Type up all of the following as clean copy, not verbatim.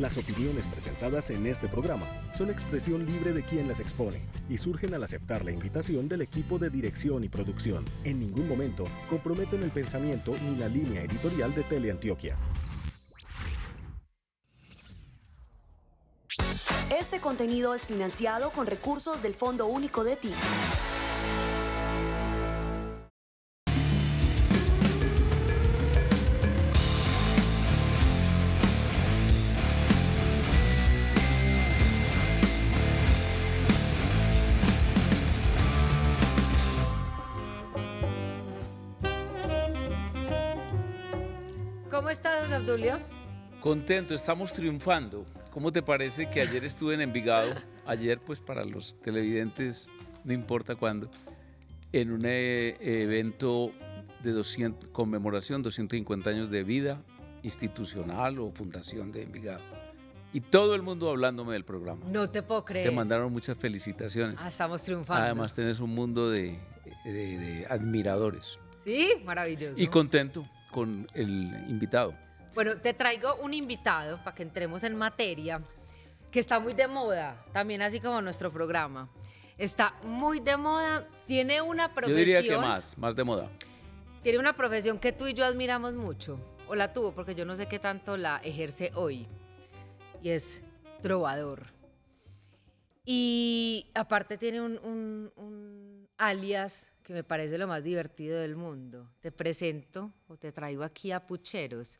Las opiniones presentadas en este programa son expresión libre de quien las expone y surgen al aceptar la invitación del equipo de dirección y producción. En ningún momento comprometen el pensamiento ni la línea editorial de Teleantioquia. Este contenido es financiado con recursos del Fondo Único de TIC. ¿Cómo estás, José Obdulio? Contento, estamos triunfando. ¿Cómo te parece que ayer estuve en Envigado? Ayer, pues para los televidentes, no importa cuándo, en un evento de conmemoración 250 años de vida institucional o fundación de Envigado. Y todo el mundo hablándome del programa. No te puedo creer. Te mandaron muchas felicitaciones. Estamos triunfando. Además tenés un mundo de admiradores. Sí, maravilloso. Y contento con el invitado. Bueno, te traigo un invitado para que entremos en materia, que está muy de moda, también así como nuestro programa. Está muy de moda, tiene una profesión... Yo diría que más de moda. Tiene una profesión que tú y yo admiramos mucho, o la tuvo, porque yo no sé qué tanto la ejerce hoy, y es trovador. Y aparte tiene un alias que me parece lo más divertido del mundo. Te presento, o te traigo aquí a Pucheros,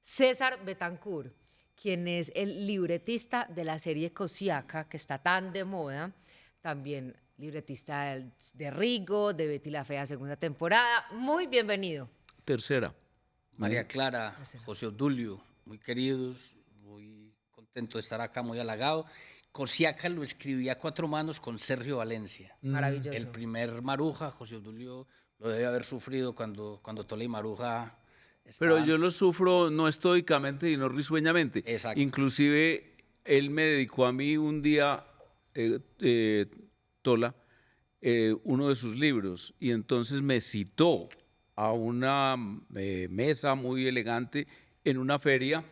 César Betancourt, quien es el libretista de la serie Cosiaca, que está tan de moda, también libretista de Rigo, de Betty la Fea segunda temporada. Muy bienvenido. Tercera. María Clara, José Obdulio, muy queridos, muy contento de estar acá, muy halagado. Cosiaca lo escribí a cuatro manos con Sergio Valencia. Maravilloso. El primer Maruja, José Obdulio lo debe haber sufrido cuando Tola y Maruja estaban. Pero yo lo sufro no estoicamente y no risueñamente. Exacto. Inclusive él me dedicó a mí un día, Tola, uno de sus libros, y entonces me citó a una mesa muy elegante en una feria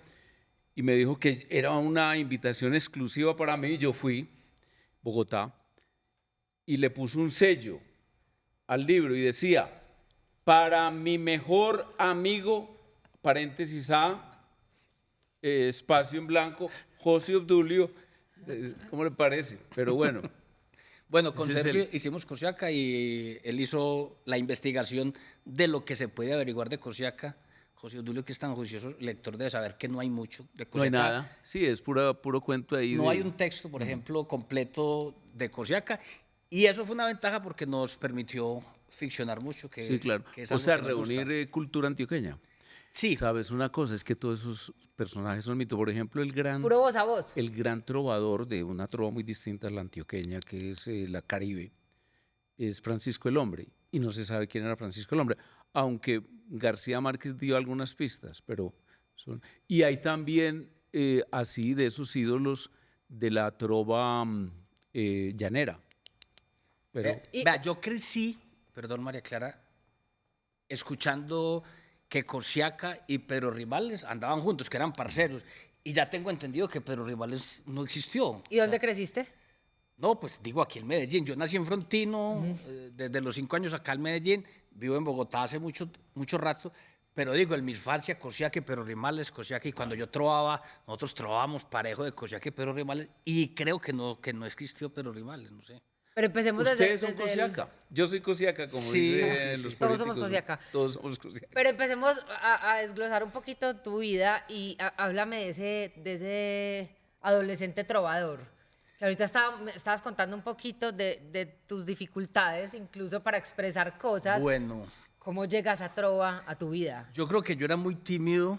y me dijo que era una invitación exclusiva para mí. Yo fui, Bogotá, y le puso un sello al libro y decía: para mi mejor amigo, paréntesis A, espacio en blanco, José Obdulio. ¿Cómo le parece? Pero bueno. Bueno, con Sergio hicimos Cosiaca y él hizo la investigación de lo que se puede averiguar de Cosiaca. José Obdulio, que es tan juicioso lector, debe saber que no hay mucho de Cosiaca. No hay nada. Sí, es puro cuento ahí. No hay un texto, por ejemplo, completo de Cosiaca. Y eso fue una ventaja porque nos permitió ficcionar mucho. Sí, claro. Que es O algo sea, que nos gusta. reunir cultura antioqueña. Sí. Sabes, una cosa es que todos esos personajes son mitos. Por ejemplo, Puro voz a voz. el gran trovador de una trova muy distinta a la antioqueña, que es la Caribe, es Francisco el Hombre. Y no se sabe quién era Francisco el Hombre, aunque García Márquez dio algunas pistas. Y hay también, así, de esos ídolos de la trova llanera. Pero, Vea, yo crecí, perdón María Clara, escuchando que Cosiaca y Pedro Rivales andaban juntos, que eran parceros. Y ya tengo entendido que Pedro Rivales no existió. ¿Y dónde creciste? No, pues digo aquí en Medellín. Yo nací en Frontino, desde los 5 años acá en Medellín. Vivo en Bogotá hace mucho rato. Pero digo, en mi infancia, Cosiaca y Pedro Rivales, Cosiaca. Y cuando yo trovaba, nosotros trovábamos parejo de Cosiaca y Pedro Rivales. Y creo que no existió Pedro Rivales, no sé. Pero empecemos ustedes son Cosiaca. Yo soy Cosiaca, como dicen los políticos. Todos somos Cosiaca. Todos somos Cosiaca. Pero empecemos a desglosar un poquito tu vida y háblame de ese adolescente trovador. Que ahorita estabas contando un poquito de tus dificultades, incluso para expresar cosas. Bueno. ¿Cómo llegas a trova a tu vida? Yo creo que yo era muy tímido.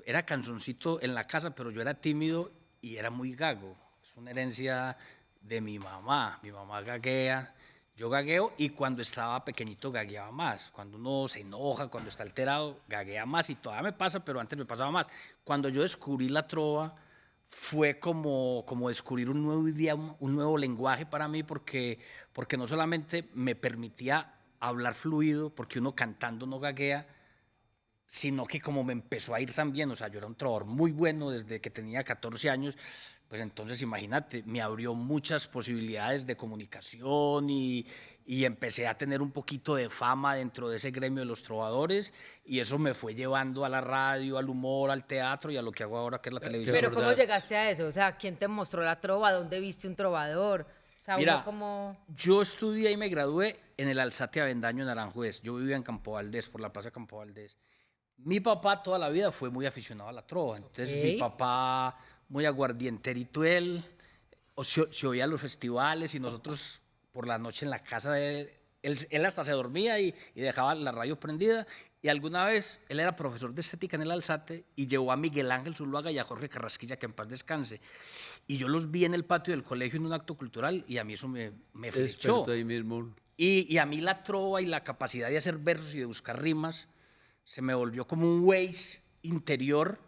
Era canzoncito en la casa, pero yo era tímido y era muy gago. Es una herencia de mi mamá. Mi mamá gaguea, yo gagueo, y cuando estaba pequeñito gagueaba más. Cuando uno se enoja, cuando está alterado, gaguea más, y todavía me pasa, pero antes me pasaba más. Cuando yo descubrí la trova, fue como descubrir un nuevo idioma, un nuevo lenguaje para mí, porque no solamente me permitía hablar fluido, porque uno cantando no gaguea, sino que como me empezó a ir tan bien, o sea, yo era un trovador muy bueno desde que tenía 14 años, pues entonces imagínate, me abrió muchas posibilidades de comunicación y empecé a tener un poquito de fama dentro de ese gremio de los trovadores y eso me fue llevando a la radio, al humor, al teatro y a lo que hago ahora que es la televisión. Pero ¿cómo acordás? llegaste a eso? O sea, ¿quién te mostró la trova? ¿Dónde viste un trovador? O sea, Mira, uno como... yo estudié y me gradué en el Alzate Avendaño en Aranjuez. Yo vivía en Campo Valdés, por la Plaza Campo Valdés. Mi papá toda la vida fue muy aficionado a la trova. Entonces, mi Ok. papá, muy aguardienterito él, se oía los festivales y nosotros por la noche en la casa de él hasta se dormía y dejaba la radio prendida. Y alguna vez él era profesor de estética en el Alzate y llevó a Miguel Ángel Zuluaga y a Jorge Carrasquilla, que en paz descanse. Y yo los vi en el patio del colegio en un acto cultural y a mí eso me flechó. Experto ahí mismo. Y a mí la trova y la capacidad de hacer versos y de buscar rimas se me volvió como un Waze interior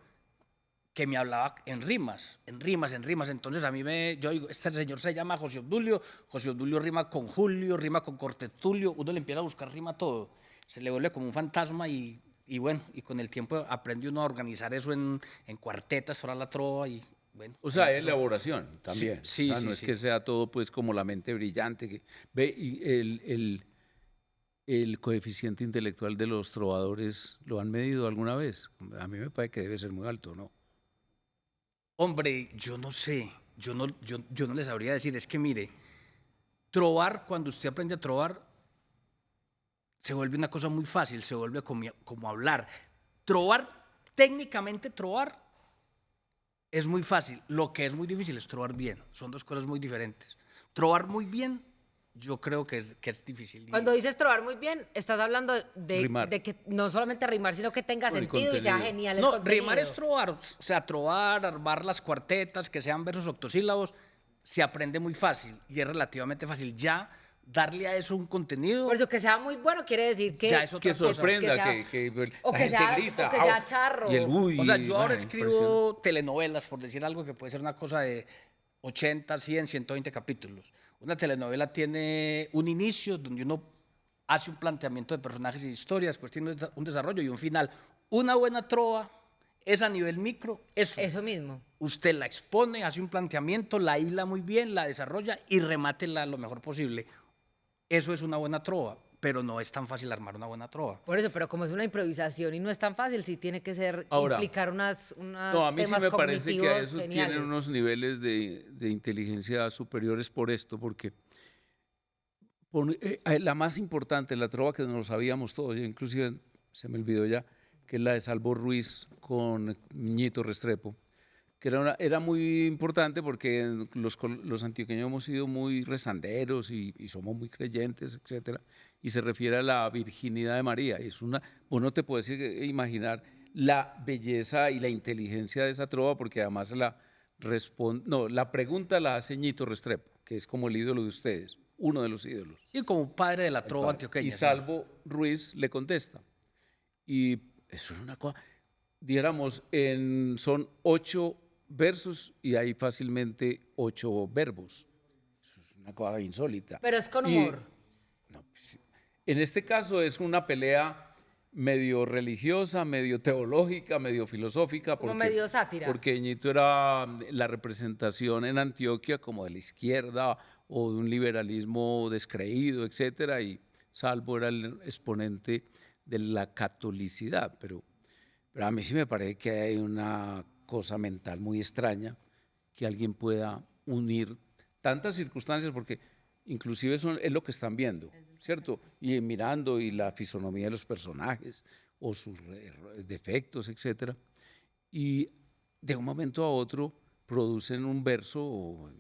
que me hablaba en rimas, en rimas, en rimas. Entonces a mí yo digo, este señor se llama José Obdulio rima con Julio, rima con Cortetulio, uno le empieza a buscar rima a todo, se le vuelve como un fantasma y bueno, y con el tiempo aprende uno a organizar eso en cuartetas para la trova y bueno. O sea, hay elaboración también. Sí, O sea, sí, no es sí. que sea todo pues como la mente brillante. Ve, y el coeficiente intelectual de los trovadores, ¿lo han medido alguna vez? A mí me parece que debe ser muy alto, ¿no? Hombre, yo no sé, yo no les sabría decir, es que mire, trovar, cuando usted aprende a trovar, se vuelve una cosa muy fácil, se vuelve como hablar. Trovar, técnicamente trovar, es muy fácil. Lo que es muy difícil es trovar bien. Son dos cosas muy diferentes. Trovar muy bien, yo creo que es difícil. Cuando dices trobar muy bien, estás hablando Rimar. de que no solamente rimar, sino que tenga Con el sentido y sea contenido. genial el No, contenido. rimar es trovar. O sea, trovar, armar las cuartetas, que sean versos octosílabos, se aprende muy fácil y es relativamente fácil. Ya darle a eso un contenido, Por eso que sea muy bueno quiere decir que... ya es otra Que cosa. sorprenda, que sea- que o la que gente sea- grita. o que sea "Au", charro. Y el uy. O sea, yo ahora bueno, escribo telenovelas, por decir algo que puede ser una cosa de 80, 100, 120 capítulos. Una telenovela tiene un inicio donde uno hace un planteamiento de personajes y de historias, después tiene un desarrollo y un final. Una buena trova es a nivel micro, Eso mismo. usted la expone, hace un planteamiento, la hila muy bien, la desarrolla y remátela lo mejor posible. Eso es una buena trova, pero no es tan fácil armar una buena trova. Por eso, pero como es una improvisación y no es tan fácil, sí tiene que ser, Ahora, implicar unos No, a mí sí temas me parece que a cognitivos eso geniales. tienen unos niveles de inteligencia superiores por esto, porque la más importante, la trova que nos sabíamos todos, yo inclusive se me olvidó ya, que es la de Salvo Ruiz con Ñito Restrepo, que era muy importante porque los antioqueños hemos sido muy rezanderos y somos muy creyentes, etcétera, y se refiere a la virginidad de María. Es uno te puede imaginar la belleza y la inteligencia de esa trova, porque además la pregunta la hace Ñito Restrepo, que es como el ídolo de ustedes, uno de los ídolos. Sí, como padre de la El trova padre. antioqueña. Y sí. Salvo Ruiz le contesta. Y eso es una cosa, dijéramos, son 8 versos y hay fácilmente 8 verbos. Eso es una cosa insólita. Pero es con Y- humor. no, pues, en este caso es una pelea medio religiosa, medio teológica, medio filosófica. Como medio sátira. Porque Ñito era la representación en Antioquia como de la izquierda o de un liberalismo descreído, etcétera, y Salvo era el exponente de la catolicidad. Pero a mí sí me parece que hay una cosa mental muy extraña que alguien pueda unir tantas circunstancias, porque inclusive es lo que están viendo, ¿cierto? Y mirando y la fisonomía de los personajes o sus defectos, etcétera. Y de un momento a otro producen un verso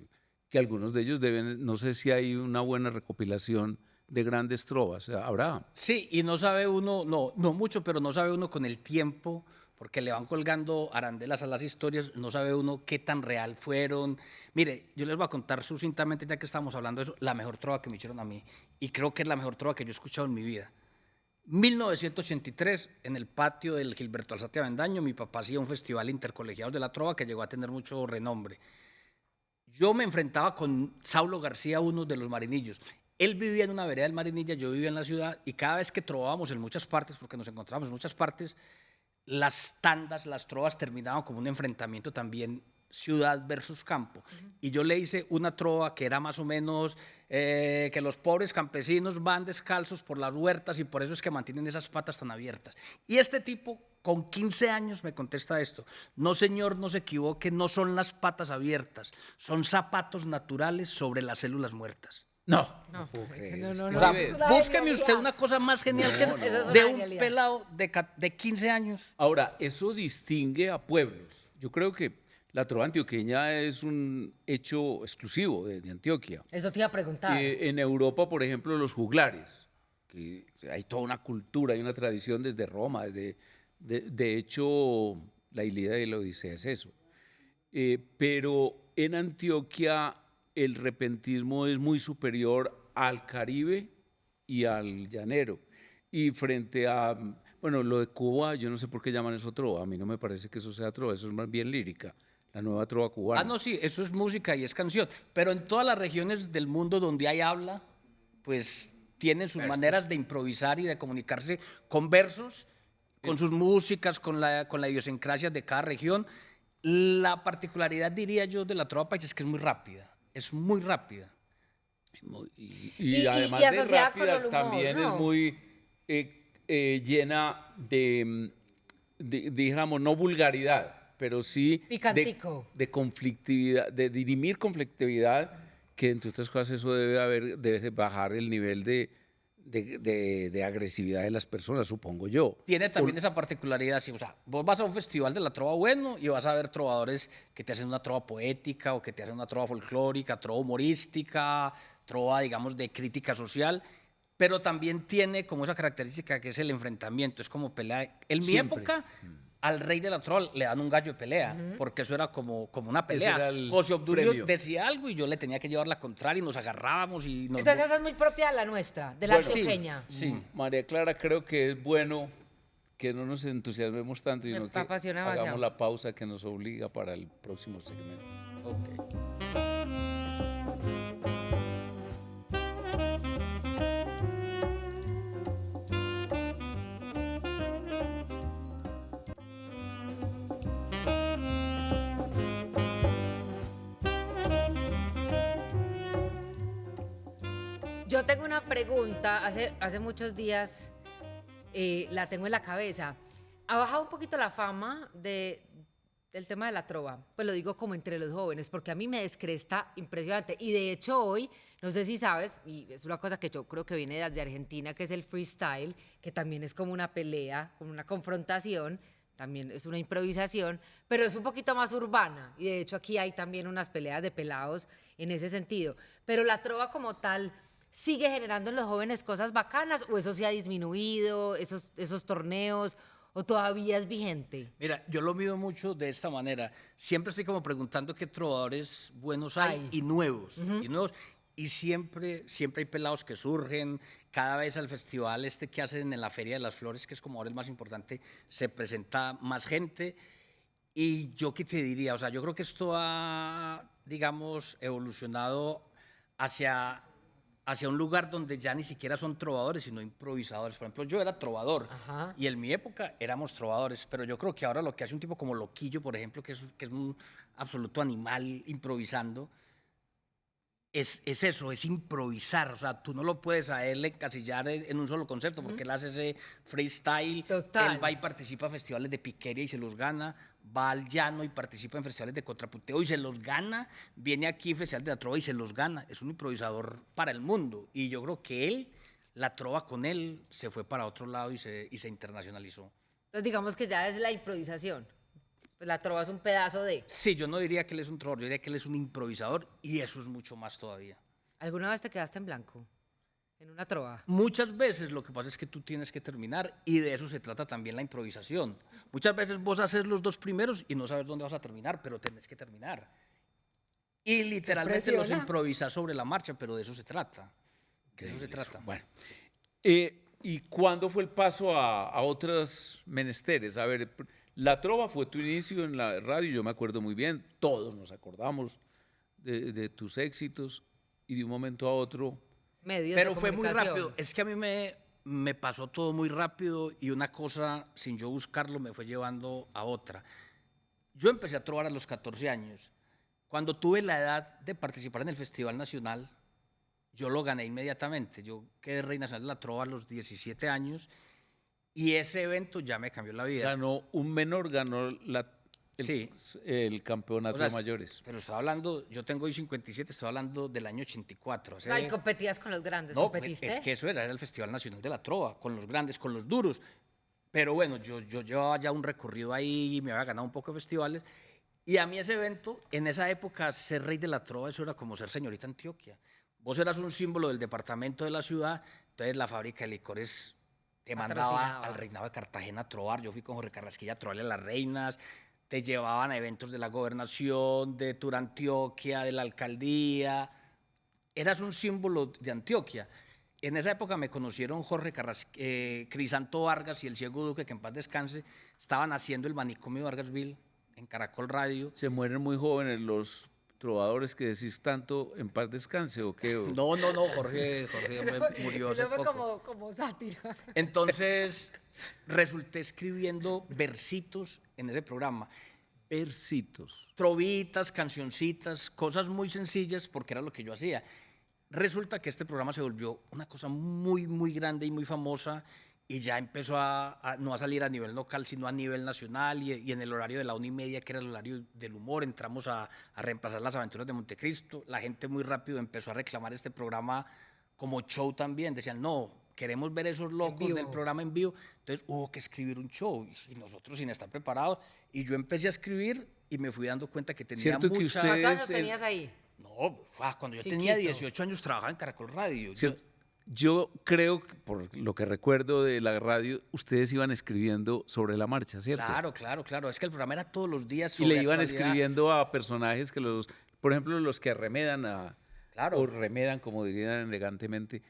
que algunos de ellos deben, no sé si hay una buena recopilación de grandes trovas, habrá. Sí, y no sabe uno, no mucho, pero no sabe uno con el tiempo, porque le van colgando arandelas a las historias, no sabe uno qué tan real fueron. Mire, yo les voy a contar sucintamente, ya que estamos hablando de eso, la mejor trova que me hicieron a mí, y creo que es la mejor trova que yo he escuchado en mi vida. 1983, en el patio del Gilberto Alzate Avendaño, mi papá hacía un festival intercolegiados de la trova que llegó a tener mucho renombre. Yo me enfrentaba con Saulo García, uno de los Marinillos. Él vivía en una vereda del Marinilla, yo vivía en la ciudad, y cada vez que trovábamos en muchas partes, porque nos encontrábamos en muchas partes, las tandas, las trovas terminaban como un enfrentamiento también ciudad versus campo. Y yo le hice una trova que era más o menos que los pobres campesinos van descalzos por las huertas y por eso es que mantienen esas patas tan abiertas. Y este tipo, con 15 años, me contesta esto: no señor, no se equivoque, no son las patas abiertas, son zapatos naturales sobre las células muertas. No, No, no puedo creer. no, Es no, que no. O sea, sí ves. Es una búsqueme genialidad. usted una cosa más genial que Eso es una de un genialidad. pelado de 15 años. Ahora, eso distingue a pueblos. Yo creo que la trova antioqueña es un hecho exclusivo de Antioquia. Eso te iba a preguntar. En Europa, por ejemplo, los juglares, que hay toda una cultura, hay una tradición desde Roma, de hecho, la Ilíada y la Odisea es eso. Pero en Antioquia el repentismo es muy superior al Caribe y al llanero. Y frente a, bueno, lo de Cuba, yo no sé por qué llaman eso trova, a mí no me parece que eso sea trova, eso es más bien lírica, la nueva trova cubana. Ah, no, sí, eso es música y es canción. Pero en todas las regiones del mundo donde hay habla, pues tienen sus maneras de improvisar y de comunicarse con versos, con sus músicas, con la idiosincrasia de cada región. La particularidad, diría yo, de la trova paisa es que es muy rápida. Es muy rápida. Y además y de asociada con rápida, el humor, también ¿no? es muy llena dijéramos, no vulgaridad, pero sí Picantico. de conflictividad, de dirimir conflictividad, que entre otras cosas eso debe bajar el nivel de agresividad de las personas, supongo yo. Tiene también esa particularidad, sí, o sea, vos vas a un festival de la trova bueno y vas a ver trovadores que te hacen una trova poética o que te hacen una trova folclórica, trova humorística, trova, digamos, de crítica social, pero también tiene como esa característica que es el enfrentamiento, es como pelea. En mi Siempre. época, al rey de la trova le dan un gallo de pelea, porque eso era como una Ese pelea. era el José Obdulio premio. decía algo y yo le tenía que llevar la contraria y nos agarrábamos y nos... Entonces esa es muy propia de la nuestra, de la Bueno, sí. antioqueña. Sí. María Clara, creo que es bueno que no nos entusiasmemos tanto, Me sino que apasiona hagamos demasiado. la pausa que nos obliga para el próximo segmento. Ok. Yo tengo una pregunta, hace muchos días la tengo en la cabeza. Ha bajado un poquito la fama del tema de la trova, pues lo digo como entre los jóvenes, porque a mí me descresta impresionante. Y de hecho hoy, no sé si sabes, y es una cosa que yo creo que viene desde Argentina, que es el freestyle, que también es como una pelea, como una confrontación, también es una improvisación, pero es un poquito más urbana. Y de hecho aquí hay también unas peleas de pelados en ese sentido. Pero la trova como tal sigue generando en los jóvenes cosas bacanas, o eso se ha disminuido, esos torneos, o todavía es vigente. Mira, yo lo mido mucho de esta manera. Siempre estoy como preguntando qué trovadores buenos hay Hay. y nuevos. Y siempre hay pelados que surgen. Cada vez al festival que hacen en la Feria de las Flores, que es como ahora el más importante, se presenta más gente. Y yo qué te diría, o sea, yo creo que esto ha, digamos, evolucionado hacia un lugar donde ya ni siquiera son trovadores, sino improvisadores. Por ejemplo, yo era trovador Ajá. y en mi época éramos trovadores, pero yo creo que ahora lo que hace un tipo como Loquillo, por ejemplo, que es un absoluto animal improvisando, es eso, es improvisar. O sea, tú no lo puedes a él encasillar en un solo concepto, porque él hace ese freestyle, Total. él va y participa en festivales de piquería y se los gana, va al llano y participa en festivales de contrapunteo y se los gana, viene aquí a Festival de la Trova y se los gana. Es un improvisador para el mundo y yo creo que él, la trova con él, se fue para otro lado y se internacionalizó. Entonces digamos que ya es la improvisación. Pues la trova es un pedazo de... Sí, yo no diría que él es un trovador, yo diría que él es un improvisador y eso es mucho más todavía. ¿Alguna vez te quedaste en blanco? En una trova. Muchas veces lo que pasa es que tú tienes que terminar y de eso se trata también la improvisación. Muchas veces vos haces los dos primeros y no sabes dónde vas a terminar, pero tenés que terminar. Y literalmente los Impresiona. improvisas sobre la marcha, pero de eso se trata. De eso se trata. Bueno, ¿y cuándo fue el paso a otros menesteres? A ver, la trova fue tu inicio en la radio, yo me acuerdo muy bien, todos nos acordamos de tus éxitos y de un momento a otro... Medios Pero de fue muy comunicación. rápido. Es que a mí me me pasó todo muy rápido y una cosa, sin yo buscarlo, me fue llevando a otra. Yo empecé a trovar a los 14 años. Cuando tuve la edad de participar en el Festival Nacional, yo lo gané inmediatamente. Yo quedé Rey Nacional de la Trova a los 17 años y ese evento ya me cambió la vida. Ganó un menor, ganó Sí. el campeonato O sea, de mayores. Pero estoy hablando, yo tengo hoy 57, estoy hablando del año 84. Hace- Ay, competías con los grandes, No, pues, ¿competiste? es que eso era el Festival Nacional de la Trova, con los grandes, con los duros. Pero bueno, yo llevaba ya un recorrido ahí, me había ganado un poco de festivales. Y a mí ese evento, en esa época, ser Rey de la Trova, eso era como ser señorita Antioquia. Vos eras un símbolo del departamento de la ciudad, entonces la fábrica de licores te mandaba Patrocinaba. al Reinado de Cartagena a trobar. Yo fui con Jorge Carrasquilla a trobarle a las reinas. Te llevaban a eventos de la gobernación, de Tour Antioquia, de la alcaldía. Eras un símbolo de Antioquia. En esa época me conocieron Jorge Crisanto Vargas y el Ciego Duque, que en paz descanse, estaban haciendo el manicomio de Vargasville en Caracol Radio. ¿Se mueren muy jóvenes los trovadores que decís tanto en paz descanse o qué? No, Jorge murió hace Eso fue poco. como sátira. Entonces, resulté escribiendo versitos en ese programa. Versitos. Trovitas, cancioncitas, cosas muy sencillas, porque era lo que yo hacía. Resulta que este programa se volvió una cosa muy, muy grande y muy famosa y ya empezó no a salir a nivel local, sino a nivel nacional y en el horario de la 1:30, que era el horario del humor, entramos a reemplazar las aventuras de Montecristo. La gente muy rápido empezó a reclamar este programa como show también. Decían, no, queremos ver esos locos del programa en vivo. Entonces hubo que escribir un show y nosotros sin estar preparados. Y yo empecé a escribir y me fui dando cuenta que tenía Cierto que mucha... usted- ¿Cuántos años es el- tenías ahí? No, cuando yo Chiquito. tenía 18 años trabajaba en Caracol Radio. ¿Cierto? Yo creo que por lo que recuerdo de la radio, ustedes iban escribiendo sobre la marcha, ¿cierto? Claro. Es que el programa era todos los días Y sobre le iban actualidad. escribiendo a personajes que por ejemplo, los que arremedan Claro. o remedan, como dirían elegantemente.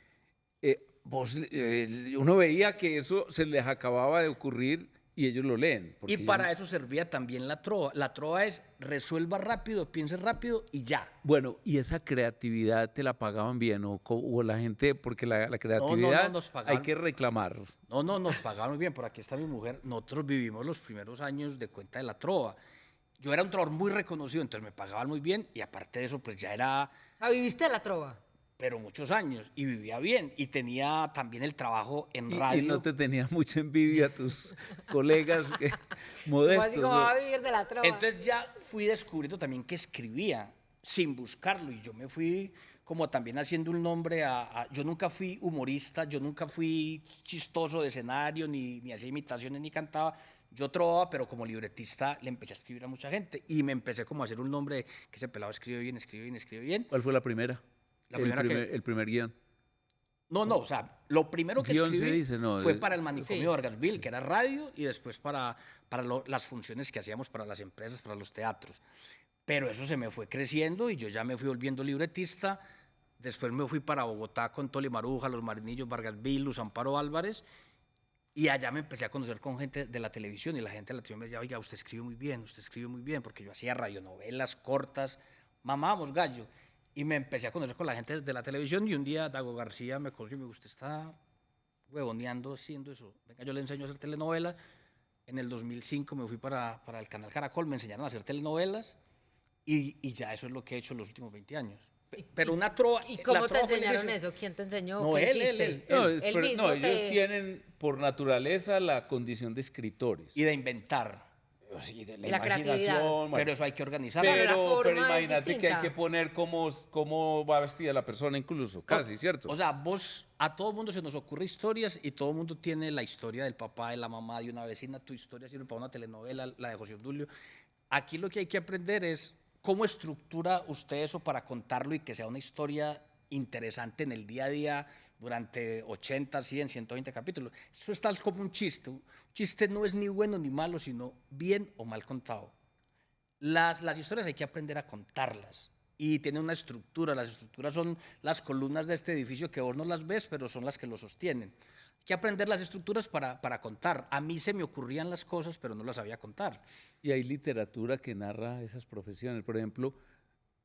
Uno veía que eso se les acababa de ocurrir y ellos lo leen. porque Y para eso servía también la trova. La trova es resuelva rápido, piense rápido y ya. Bueno, ¿y esa creatividad te la pagaban bien o la gente, porque la creatividad nos hay pagaban. que reclamar? No, nos pagaban muy bien. Por aquí está mi mujer. Nosotros vivimos los primeros años de cuenta de la trova. Yo era un trovador muy reconocido, entonces me pagaban muy bien y aparte de eso, pues ya era, O sea, viviste de la trova. pero muchos años y vivía bien y tenía también el trabajo en Y radio. no te tenía mucha envidia tus colegas ¿Cómo modestos. así como va a vivir de la trova? Entonces ya fui descubriendo también que escribía sin buscarlo y yo me fui como también haciendo un nombre yo nunca fui humorista, yo nunca fui chistoso de escenario, ni hacía imitaciones, ni cantaba. Yo trovaba, pero como libretista le empecé a escribir a mucha gente y me empecé como a hacer un nombre que ese pelado escribe bien, escribe bien, escribe bien. ¿Cuál fue la primera? La primera el primer guión. No, o sea, lo primero que Guión se escribí dice, no, fue para el manicomio Sí. de Vargasville, que era radio, y después para las funciones que hacíamos para las empresas, para los teatros. Pero eso se me fue creciendo y yo ya me fui volviendo libretista. Después me fui para Bogotá con Toli Maruja, Los Marinillos, Vargasville, Luz Amparo Álvarez. Y allá me empecé a conocer con gente de la televisión y la gente de la televisión me decía, oiga, usted escribe muy bien, porque yo hacía radionovelas cortas, mamábamos gallo. Y me empecé a conocer con la gente de la televisión y un día Dago García me conoció y me dijo, usted está huevoneando haciendo eso. Venga, yo le enseño a hacer telenovelas. En el 2005 me fui para el canal Caracol, me enseñaron a hacer telenovelas y ya eso es lo que he hecho en los últimos 20 años. Pero una trova... ¿Y la cómo te trova fue el enseñaron inicio. eso? ¿Quién te enseñó? No, ¿Qué él, hiciste? No, Él mismo no, ellos te- tienen por naturaleza la condición de escritores. Y de inventar. Sí, de la creatividad. imaginación, Pero eso hay que organizarlo. Claro, la pero forma es imagínate que hay distinta. que poner cómo va vestida la persona incluso, casi, ¿cierto? O sea, a todo mundo se nos ocurre historias y todo mundo tiene la historia del papá, de la mamá, de una vecina. Tu historia sirve para una telenovela, la de José Obdulio. Aquí lo que hay que aprender es cómo estructura usted eso para contarlo y que sea una historia interesante en el día a día durante 80, 100, 120 capítulos. Eso es tal como un chiste. Un chiste no es ni bueno ni malo, sino bien o mal contado. Las historias hay que aprender a contarlas y tienen una estructura. Las estructuras son las columnas de este edificio que vos no las ves, pero son las que lo sostienen. Hay que aprender las estructuras para contar. A mí se me ocurrían las cosas, pero no las sabía contar. Y hay literatura que narra esas profesiones. Por ejemplo,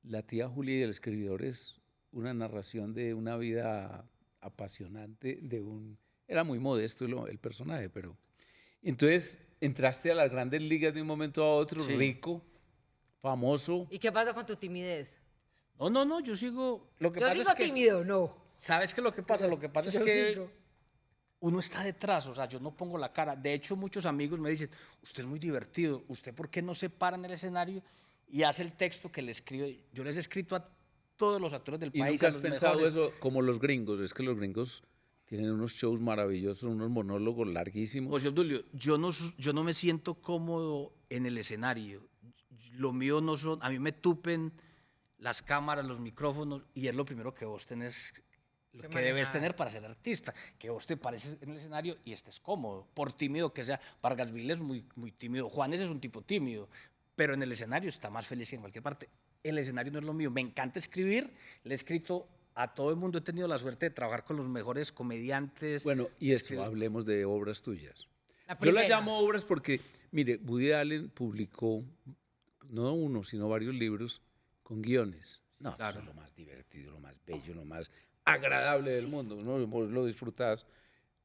La tía Julia y el escritor es una narración de una vida apasionante de un era muy modesto el personaje, pero... Entonces, entraste a las grandes ligas de un momento a otro, Sí. rico, famoso. ¿Y qué pasa con tu timidez? No, yo sigo. Lo que Yo pasa sigo es que, tímido, no. ¿sabes qué es lo que pasa? Lo que pasa es Yo que sigo. uno está detrás, o sea, yo no pongo la cara. De hecho, muchos amigos me dicen, usted es muy divertido, ¿usted por qué no se para en el escenario y hace el texto que le escribo? Yo les he escrito a todos los actores del ¿Y país, nunca a has los pensado mejores. eso como los gringos? Es que los gringos tienen unos shows maravillosos, unos monólogos larguísimos. José Obdulio, yo no me siento cómodo en el escenario. Lo mío no son, a mí me tupen las cámaras, los micrófonos, y es lo primero que vos tenés, Que que debes manejar. tener para ser artista, que vos te pareces en el escenario y estés cómodo, por tímido que sea. Vargas Vila es muy, muy tímido, Juanes es un tipo tímido, pero en el escenario está más feliz que en cualquier parte. El escenario no es lo mío, me encanta escribir, le he escrito a todo el mundo, he tenido la suerte de trabajar con los mejores comediantes. Bueno, y eso, Escri- hablemos de obras tuyas. La Yo las primera. llamo obras porque, mire, Woody Allen publicó no uno, sino varios libros con guiones. No, claro. eso es lo más divertido, lo más bello, lo más agradable del mundo, ¿no? Vos lo disfrutás.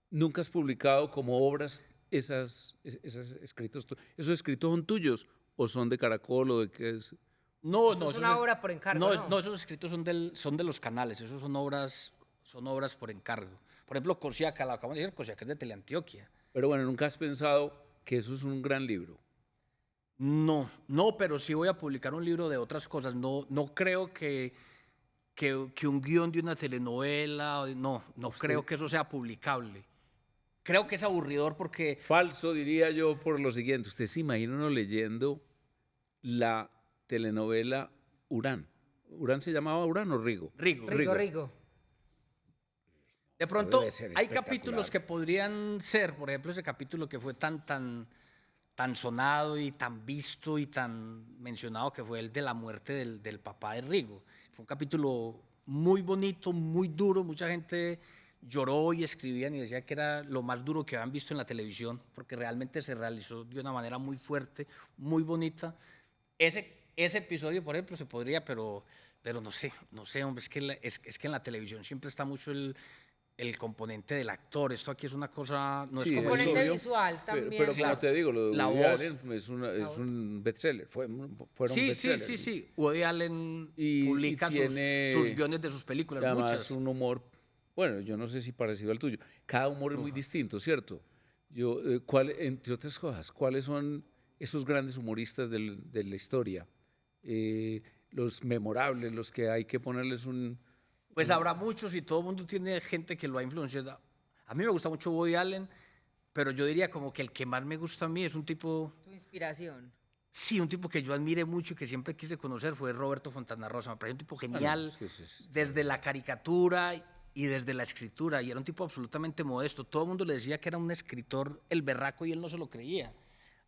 Nunca has publicado como obras esos escritos. ¿Esos escritos son tuyos o son de Caracol o de qué es? No, Eso no, es una obra por encargo, ¿no? No, esos escritos son de los canales, esos son obras por encargo. Por ejemplo, Cosiaca, la acabamos de decir, Cosiaca es de Teleantioquia. Pero bueno, nunca has pensado que eso es un gran libro. No, pero sí voy a publicar un libro de otras cosas. No creo que un guión de una telenovela, no creo que eso sea publicable. Creo que es aburridor porque Falso, diría yo, por lo siguiente. Usted se imagina uno leyendo la telenovela Urán. ¿Urán se llamaba Urán o Rigo? Rigo. Rigo. De pronto, Debe ser hay espectacular. capítulos que podrían ser, por ejemplo, ese capítulo que fue tan sonado y tan visto y tan mencionado, que fue el de la muerte del papá de Rigo. Fue un capítulo muy bonito, muy duro, mucha gente lloró y escribían y decía que era lo más duro que habían visto en la televisión, porque realmente se realizó de una manera muy fuerte, muy bonita. Ese episodio, por ejemplo, se podría, pero no sé, hombre, es que en la televisión siempre está mucho el componente del actor. Esto aquí es una cosa, no Sí, es como Componente obvio. visual también. Pero como Claro. te digo, lo de La Woody voz. Allen es un bestseller. Fueron Sí, bestsellers. sí. Woody Allen Y publica tiene, sus guiones de sus películas, además, muchas. un humor, bueno, yo no sé si parecido al tuyo. Cada humor es muy distinto, ¿cierto? Entre otras cosas, ¿cuáles son esos grandes humoristas de la historia? Los memorables, los que hay que ponerles un... Pues habrá muchos y todo el mundo tiene gente que lo ha influenciado. A mí me gusta mucho Woody Allen, pero yo diría como que el que más me gusta a mí es un tipo, Tu inspiración. sí, un tipo que yo admiré mucho y que siempre quise conocer fue Roberto Fontana Rosa. Me parece un tipo genial, es que es desde la caricatura y desde la escritura, y era un tipo absolutamente modesto. Todo el mundo le decía que era un escritor el berraco y él no se lo creía.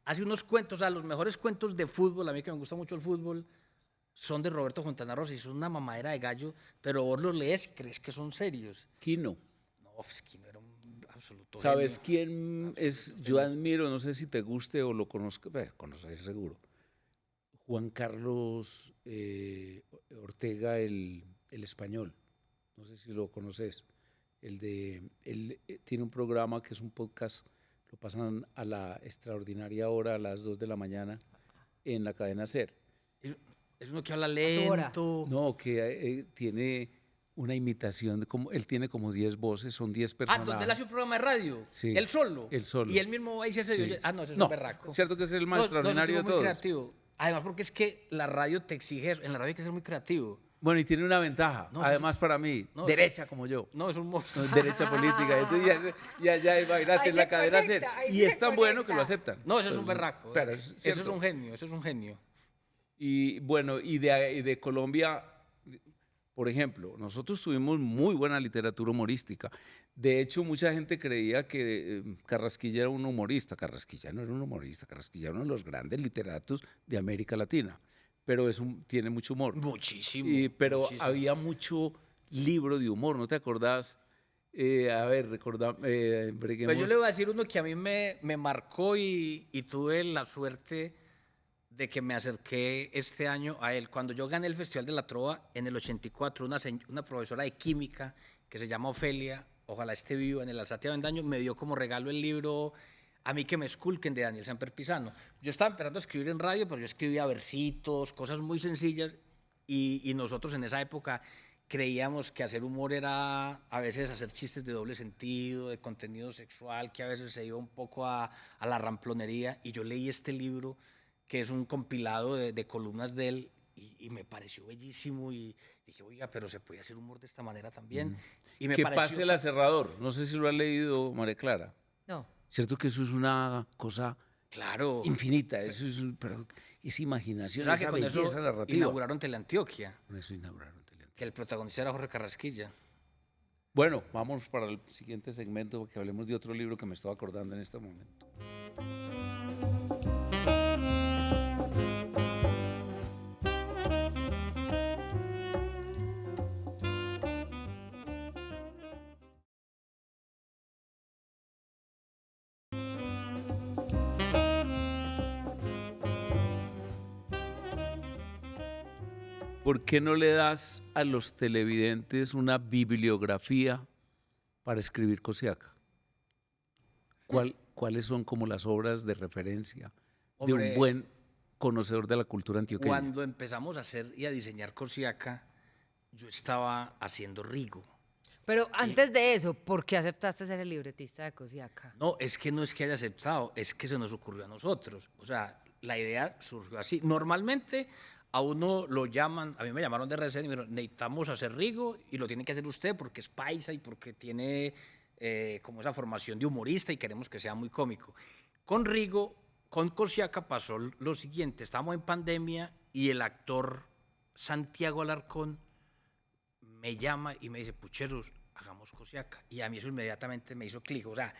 Hace unos cuentos, o sea, los mejores cuentos de fútbol, a mí que me gusta mucho el fútbol, son de Roberto Fontana Rosa y son una mamadera de gallo, pero vos los lees y crees que son serios. Kino. No, pues que no era un absoluto ¿Sabes genio. quién es? Yo admiro, no sé si te guste o lo conozco, bueno, conoces seguro. Juan Carlos Ortega, el español. No sé si lo conoces. Él tiene un programa que es un podcast, lo pasan a la extraordinaria hora, a las 2 de la mañana, en la cadena SER. Es uno que habla tu hora. lento. No, que tiene una imitación, él tiene como 10 voces, son 10 personas. Donde él hace un programa de radio. Sí, Él solo. él solo. Y él mismo ahí se hace. Sí. No, ese es No, un berraco. cierto que es el más No, extraordinario es un de tipo muy todos. creativo. Además, porque es que la radio te exige eso. En la radio hay que ser muy creativo. Bueno, y tiene una ventaja, No, además para mí, no, derecha como yo. No, es un monstruo. No, derecha política. Entonces ya imagínate Ahí en la se cadena conecta, SER. ahí Y se es tan bueno que lo conecta. aceptan. No, eso es un berraco. Pero Eso es cierto. un genio, eso es un genio. Y bueno, y de Colombia, por ejemplo, nosotros tuvimos muy buena literatura humorística. De hecho, mucha gente creía que Carrasquilla era un humorista. Carrasquilla no era un humorista, Carrasquilla era uno de los grandes literatos de América Latina. Pero tiene mucho humor. Muchísimo. Pero muchísimo. había mucho libro de humor, ¿no te acordás? A ver, Pues yo le voy a decir uno que a mí me marcó y tuve la suerte de que me acerqué este año a él. Cuando yo gané el Festival de la Trova en el 84, una profesora de química que se llama Ofelia ojalá esté vivo, en el Alzate Avendaño, me dio como regalo el libro A mí que me esculquen, de Daniel Samper Pisano. Yo estaba empezando a escribir en radio, pero yo escribía versitos, cosas muy sencillas, y nosotros en esa época creíamos que hacer humor era a veces hacer chistes de doble sentido, de contenido sexual, que a veces se iba un poco a la ramplonería, y yo leí este libro, que es un compilado de columnas de él, y me pareció bellísimo, y dije, oiga, pero se puede hacer humor de esta manera también. Y me Que pareció, pase el aserrador. No sé si lo has leído, María Clara. No. Cierto que eso es una cosa claro, infinita, eso es, pero es imaginación, ¿sabes que esa con belleza eso narrativa. inauguraron Teleantioquia? Con eso inauguraron Teleantioquia. Que el protagonista era Jorge Carrasquilla. Bueno, vamos para el siguiente segmento, que hablemos de otro libro que me estaba acordando en este momento. ¿Por qué no le das a los televidentes una bibliografía para escribir Cosiaca? ¿Cuáles son como las obras de referencia de Hombre, un buen conocedor de la cultura antioqueña? Cuando empezamos a hacer y a diseñar Cosiaca, yo estaba haciendo Rigo. Pero antes de eso, ¿por qué aceptaste ser el libretista de Cosiaca? No es que haya aceptado, es que se nos ocurrió a nosotros. O sea, la idea surgió así. Normalmente a uno lo llaman, a mí me llamaron de RCN y me dijeron, necesitamos hacer Rigo y lo tiene que hacer usted porque es paisa y porque tiene como esa formación de humorista y queremos que sea muy cómico. Con Rigo, con Cosiaca pasó lo siguiente, estábamos en pandemia y el actor Santiago Alarcón me llama y me dice, Pucheros, hagamos Cosiaca. Y a mí eso inmediatamente me hizo clic. O sea,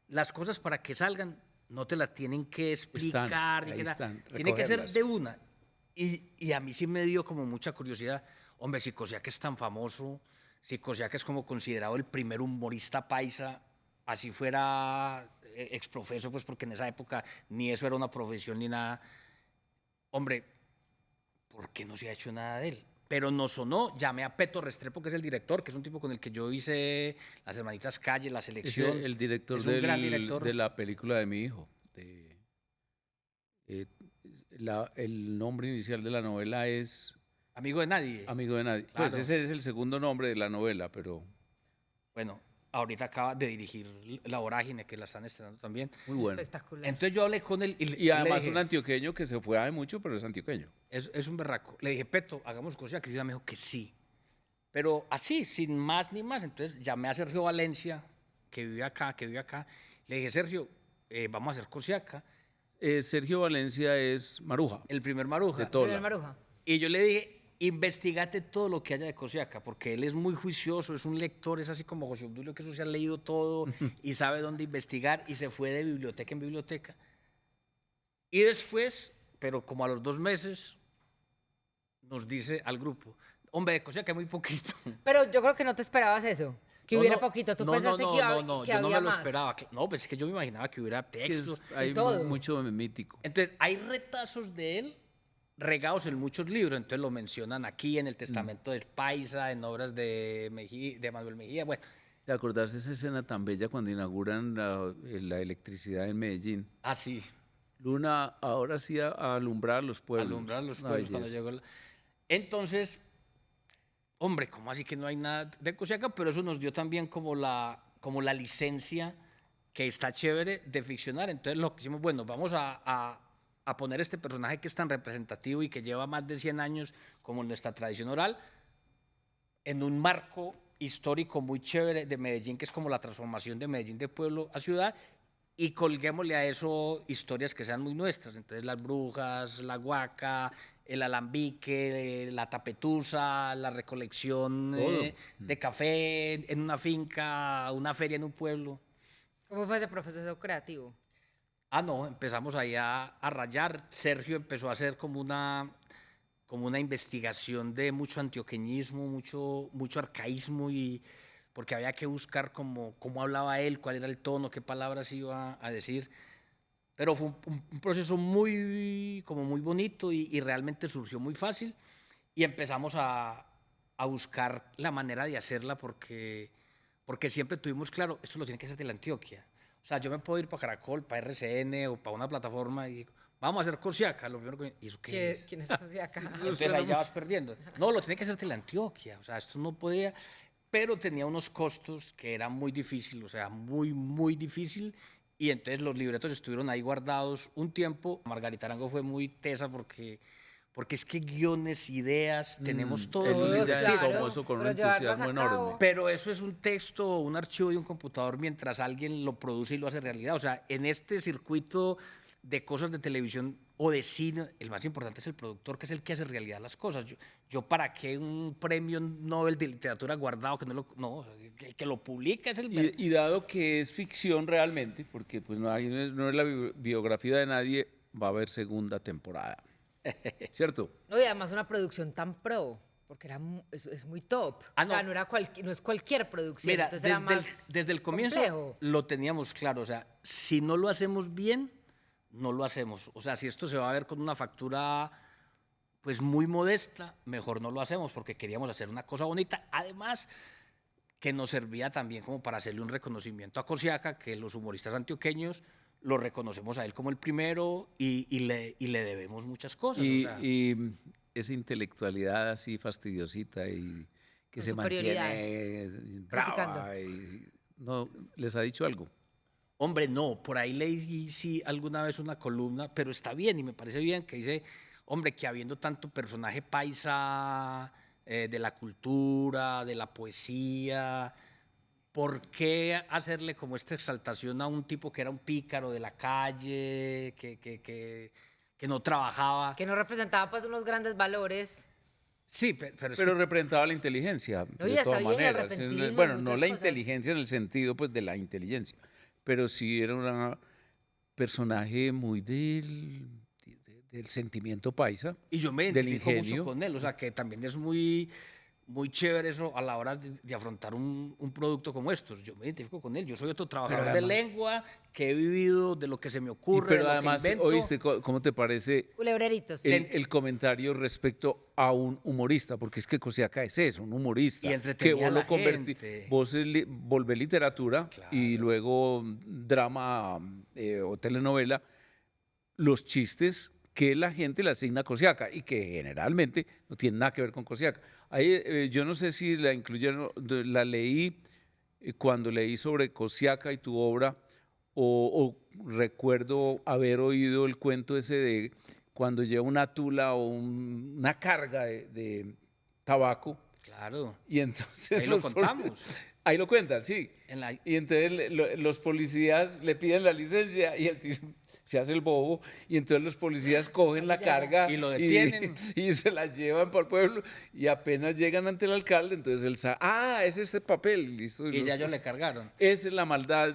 las cosas para que salgan no te las tienen que explicar. Tiene que ser de una. Y a mí sí me dio como mucha curiosidad. Hombre, si Cosiaca es tan famoso, si Cosiaca es como considerado el primer humorista paisa, así fuera exprofeso, pues porque en esa época ni eso era una profesión ni nada. Hombre, ¿por qué no se ha hecho nada de él? Pero no sonó, llamé a Peto Restrepo, que es el director, que es un tipo con el que yo hice Las Hermanitas Calle, La Selección. Es el director, es un gran director de la película de mi hijo. El nombre inicial de la novela es... Amigo de Nadie. Amigo de Nadie. Claro. Pues ese es el segundo nombre de la novela, pero... Bueno, ahorita acaba de dirigir La Vorágine, que la están estrenando también. Muy bueno. Espectacular. Entonces yo hablé con él Y le además dije, un antioqueño que se fue hace mucho, pero es antioqueño. es un berraco. Le dije, Peto, hagamos Cosiaca. Y ella me dijo que sí. Pero así, sin más ni más. Entonces llamé a Sergio Valencia, que vive acá. Le dije, Sergio, vamos a hacer Cosiaca. Sergio Valencia es Maruja. El primer Maruja. De Tola. Primer Maruja. Y yo le dije, investigate todo lo que haya de Cosiaca, porque él es muy juicioso, es un lector, es así como José Obdulio, que eso se ha leído todo y sabe dónde investigar, y se fue de biblioteca en biblioteca. Y después, pero como a los 2 meses, nos dice al grupo, hombre, de Cosiaca hay muy poquito. Pero yo creo que no te esperabas eso, que hubiera poquito. Tú pensaste que, yo que no había me lo más. esperaba. No, pues es que yo me imaginaba que hubiera texto. Hay todo. mucho mítico. Entonces, hay retazos de él regados en muchos libros, entonces lo mencionan aquí en el Testamento del Paisa, en obras de Manuel Mejía, bueno. ¿Te acordás de esa escena tan bella cuando inauguran la electricidad en Medellín? Ah, sí, Luna, ahora sí a alumbrar los pueblos. alumbrar los Una pueblos cuando belleza. llegó. Entonces, hombre, ¿cómo así que no hay nada de Cosiaca? Pero eso nos dio también como la licencia que está chévere de ficcionar. Entonces lo que hicimos, bueno, vamos a poner este personaje que es tan representativo y que lleva más de 100 años como nuestra tradición oral, en un marco histórico muy chévere de Medellín, que es como la transformación de Medellín de pueblo a ciudad, y colguémosle a eso historias que sean muy nuestras. Entonces las brujas, la huaca, el alambique, la tapetusa, la recolección de café en una finca, una feria en un pueblo. ¿Cómo fue ese proceso creativo? Ah, no, empezamos ahí a rayar. Sergio empezó a hacer como una investigación de mucho antioqueñismo, mucho arcaísmo, y porque había que buscar cómo hablaba él, cuál era el tono, qué palabras iba a decir. Pero fue un proceso muy bonito y realmente surgió muy fácil. Y empezamos a buscar la manera de hacerla porque porque siempre tuvimos claro, esto lo tiene que hacer de la Antioquia. O sea, yo me puedo ir para Caracol, para RCN o para una plataforma y digo, vamos a hacer Cosiaca. Lo primero que, ¿y eso qué es? ¿Quién es Cosiaca? Entonces ahí ya vas perdiendo. No, lo tiene que hacer de la Antioquia. O sea, esto no podía, pero tenía unos costos que eran muy difíciles, o sea, muy, muy difícil. Y entonces los libretos estuvieron ahí guardados un tiempo. Margarita Arango fue muy tesa porque es que guiones, ideas, tenemos todo. Él Todos, ya claro, tomó eso con un pero llevarlos entusiasmo a cabo. enorme. Pero eso es un texto o un archivo de un computador mientras alguien lo produce y lo hace realidad. O sea, en este circuito de cosas de televisión o de cine, el más importante es el productor, que es el que hace realidad las cosas. Yo ¿para qué un premio Nobel de literatura guardado que no lo... No, el que lo publica es el... Y dado que es ficción realmente, porque pues no es la biografía de nadie, va a haber segunda temporada. ¿Cierto? No, y además una producción tan pro, porque es muy top. Ah, o sea, no. no es cualquier producción. Mira, entonces era más desde el comienzo complejo. lo teníamos claro. O sea, si no lo hacemos bien, no lo hacemos. O sea, si esto se va a ver con una factura pues muy modesta, mejor no lo hacemos porque queríamos hacer una cosa bonita. Además, que nos servía también como para hacerle un reconocimiento a Cosiaca, que los humoristas antioqueños lo reconocemos a él como el primero y le debemos muchas cosas. Y, o sea. y esa intelectualidad así fastidiosita y que Con se superioridad. mantiene brava. Criticando. No, ¿les ha dicho algo? Hombre, no, por ahí leí sí alguna vez una columna, pero está bien y me parece bien que dice, hombre, que habiendo tanto personaje paisa de la cultura, de la poesía, ¿por qué hacerle como esta exaltación a un tipo que era un pícaro de la calle, que no trabajaba? Que no representaba pues unos grandes valores. Sí, pero es Pero que representaba la inteligencia, No, y de está todas bien, el maneras. repentismo, Bueno, no muchas la cosas. inteligencia en el sentido pues de la inteligencia, pero sí era un personaje muy del sentimiento paisa. y yo me del identifico mucho ingenio. con él, o sea, que también es muy, muy chévere eso a la hora de afrontar un producto como estos. Yo me identifico con él, yo soy otro trabajador de además- lengua, que he vivido de lo que se me Y ocurre, pero de lo además, que invento. ¿oíste cómo te parece Culebreritos. el comentario respecto a un humorista? Porque es que Cosiaca es eso, un humorista. Y que entretenía a vos la lo convertí, gente. vos volvés literatura y luego drama o telenovela, los chistes que la gente le asigna a Cosiaca y que generalmente no tienen nada que ver con Cosiaca. Ahí, yo no sé si la incluyeron, la leí cuando leí sobre Cosiaca y tu obra, o recuerdo haber oído el cuento ese de cuando lleva una tula o una carga de tabaco Claro, y entonces ahí lo los contamos. ahí lo cuentan, sí. En la- Y entonces los policías le piden la licencia y el tipo se hace el bobo y entonces los policías cogen la carga Y lo detienen. y se la llevan para el pueblo y apenas llegan ante el alcalde, entonces él sabe, es este papel, listo. y ya ellos le cargaron. Esa es la maldad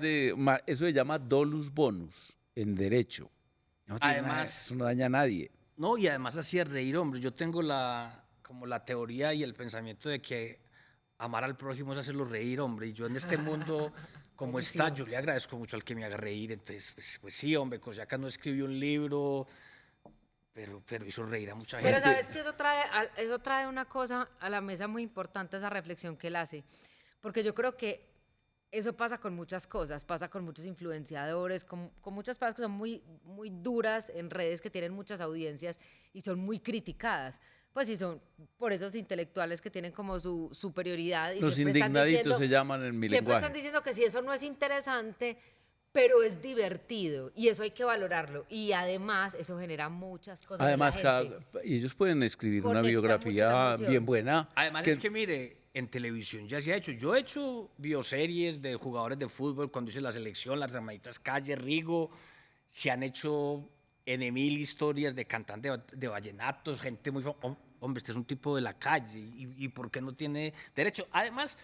eso se llama dolus bonus en derecho. No tiene nada, Además- eso no daña a nadie. No, y además hacía reír, hombre. Yo tengo como la teoría y el pensamiento de que amar al prójimo es hacerlo reír, hombre. Y yo en este mundo, como está, yo le agradezco mucho al que me haga reír. Entonces, pues sí, hombre, Cosiaca no escribió un libro, pero hizo reír a mucha gente. Pero sabes que eso trae una cosa a la mesa muy importante, esa reflexión que él hace. Porque yo creo que eso pasa con muchas cosas, pasa con muchos influenciadores, con muchas cosas que son muy, muy duras en redes, que tienen muchas audiencias y son muy criticadas. Pues sí, son por esos intelectuales que tienen como su superioridad. Y Los siempre están indignaditos diciendo- se llaman en mi Siempre lenguaje. están diciendo que si eso no es interesante, pero es divertido y eso hay que valorarlo. Y además eso genera muchas cosas en Además, la gente. y ellos pueden escribir una Conecta mucho la biografía emoción. bien buena. Además es que mire, en televisión ya se ha hecho. Yo he hecho bioseries de jugadores de fútbol cuando hice la selección, las hermanitas Calle, Rigo. Se han hecho N mil historias de cantantes de vallenatos, gente muy famosa. Hombre, este es un tipo de la calle y ¿por qué no tiene derecho? Además,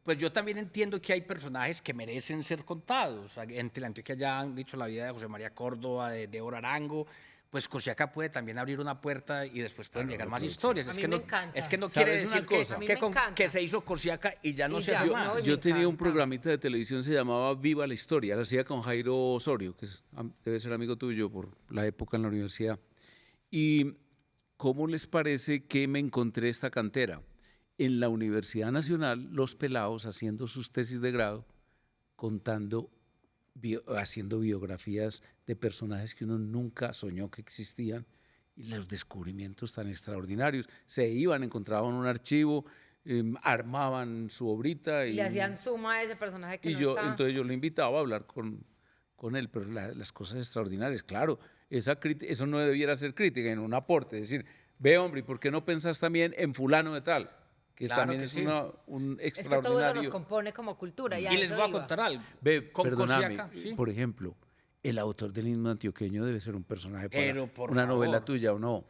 pues yo también entiendo que hay personajes que merecen ser contados. En Teleantioquia ya han dicho la vida de José María Córdoba, de Oro Arango. Pues Cosiaca puede también abrir una puerta y después pueden llegar más historias. A Es mí que me no, encanta. es que no ¿Sabes quiere una decir que, cosa? A mí que me con- encanta. que se hizo Cosiaca y ya no Y se ya, hace no, más. y Yo me tenía un encanta. programita de televisión, se llamaba Viva la Historia, lo hacía con Jairo Osorio, que debe ser amigo tuyo por la época en la universidad. ¿Y cómo les parece que me encontré esta cantera? en la Universidad Nacional los pelados haciendo sus tesis de grado, contando, haciendo biografías de personajes que uno nunca soñó que existían y los descubrimientos tan extraordinarios. Se iban, encontraban un archivo, armaban su obrita Y le hacían suma a ese personaje que y no yo, estaba. entonces yo lo invitaba a hablar con él, pero las cosas extraordinarias, claro, eso no debiera ser crítica, en un aporte, decir, ve hombre, ¿y por qué no pensás también en fulano de tal? Que Claro también que es sí. un Es que todo eso extraordinario. nos compone como cultura. Y, a Y les eso voy a iba. contar algo. Ve, Con perdóname, Cosiaca, sí. por ejemplo, el autor del himno antioqueño debe ser un personaje para Pero, por una novela favor. tuya, ¿o no?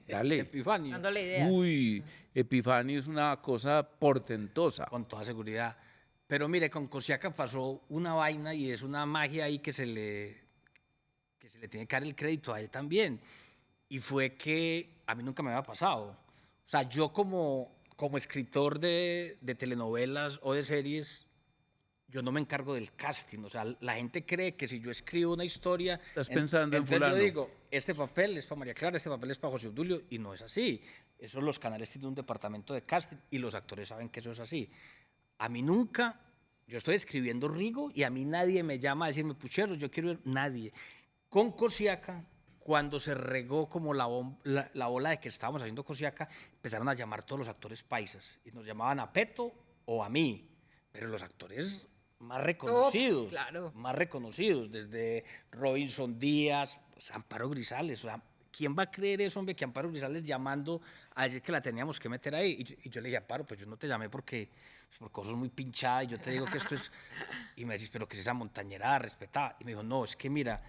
Dale. Epifanio, Dándole ideas. Uy, Epifanio es una cosa portentosa. con toda seguridad. Pero mire, con Cosiaca pasó una vaina y es una magia ahí que se le tiene que dar el crédito a él también. Y fue que a mí nunca me había pasado. O sea, yo como escritor de telenovelas o de series, yo no me encargo del casting. O sea, la gente cree que si yo escribo una historia... Estás pensando en entonces fulano. yo digo, este papel es para María Clara, este papel es para José Obdulio, y no es así. Eso los canales tienen un departamento de casting y los actores saben que eso es así. A mí nunca, yo estoy escribiendo Rigo y a mí nadie me llama a decirme, Pucheros, yo quiero ir, nadie. Con Cosiaca, cuando se regó como la ola de que estábamos haciendo Cosiaca, empezaron a llamar todos los actores paisas y nos llamaban a Peto o a mí, pero los actores más reconocidos, claro. más reconocidos, desde Robinson Díaz, pues, Amparo Grisales, o sea, ¿quién va a creer eso, hombre, que Amparo Grisales llamando a decir que la teníamos que meter ahí? Y yo le dije, Amparo, pues yo no te llamé porque vos sos muy pinchada y yo te digo que esto es... Y me decís, pero que es esa montañerada, respetada. Y me dijo, no, es que mira,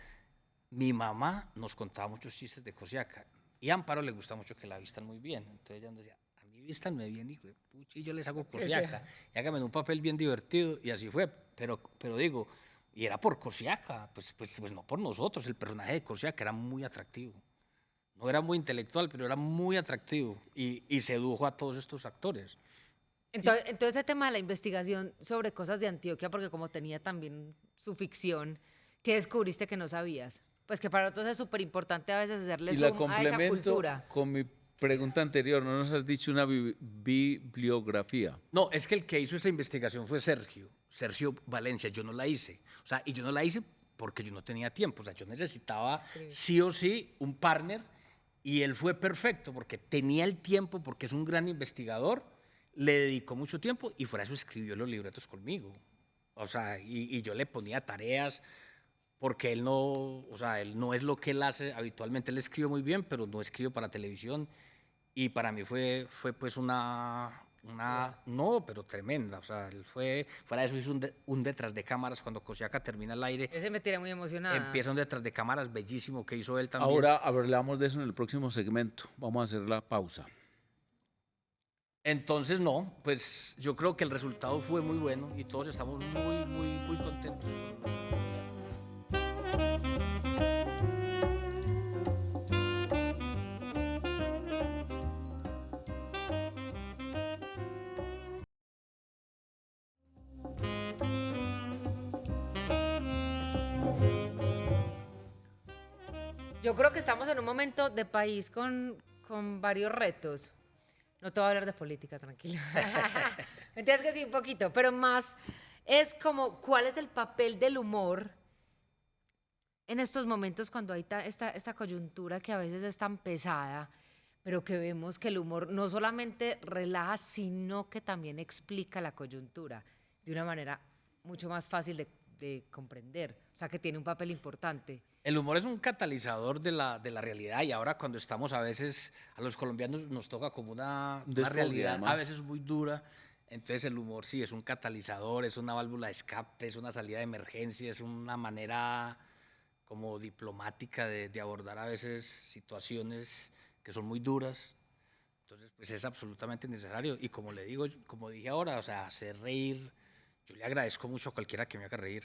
mi mamá nos contaba muchos chistes de Cosiaca y a Amparo le gusta mucho que la vistan muy bien. Entonces ella decía, a mí vístanme bien, hijo de pucha, y yo les hago Cosiaca. Y hágame un papel bien divertido. Y así fue. Pero digo, y era por Cosiaca, pues no por nosotros. El personaje de Cosiaca era muy atractivo. No era muy intelectual, pero era muy atractivo y sedujo a todos estos actores. Entonces, ese tema de la investigación sobre cosas de Antioquia, porque como tenía también su ficción, ¿qué descubriste que no sabías? Pues que para nosotros es súper importante a veces hacerle Y la zoom a esa complemento cultura. con mi pregunta anterior, no nos has dicho una bibliografía. No, es que el que hizo esa investigación fue Sergio Valencia, yo no la hice. O sea, y yo no la hice porque yo no tenía tiempo. O sea, yo necesitaba sí o sí un partner y él fue perfecto porque tenía el tiempo, porque es un gran investigador, le dedicó mucho tiempo y fuera eso escribió los libretos conmigo. O sea, y yo le ponía tareas porque él no, o sea, él no es lo que él hace habitualmente. Él escribe muy bien, pero no escribe para televisión. Y para mí fue pues no, pero tremenda. O sea, él fuera de eso hizo un detrás de cámaras cuando Cosiaca termina el aire. Ese me tiene muy emocionada. Empieza un detrás de cámaras bellísimo que hizo él también. Ahora hablamos de eso en el próximo segmento. Vamos a hacer la pausa. Entonces, no, pues yo creo que el resultado fue muy bueno y todos estamos muy, muy, muy contentos con Cosiaca. Yo creo que estamos en un momento de país con varios retos. No te voy a hablar de política, tranquilo. ¿Me entiendes que sí? Un poquito, pero más es como cuál es el papel del humor en estos momentos cuando hay esta coyuntura que a veces es tan pesada, pero que vemos que el humor no solamente relaja, sino que también explica la coyuntura de una manera mucho más fácil de comprender, o sea, que tiene un papel importante. El humor es un catalizador de la realidad y ahora cuando estamos a veces, a los colombianos nos toca como una realidad además. a veces muy dura, entonces el humor sí es un catalizador, es una válvula de escape, es una salida de emergencia, es una manera como diplomática de abordar a veces situaciones que son muy duras, entonces pues es absolutamente necesario y como le digo, como dije ahora, o sea, hacer reír, yo le agradezco mucho a cualquiera que me haga reír.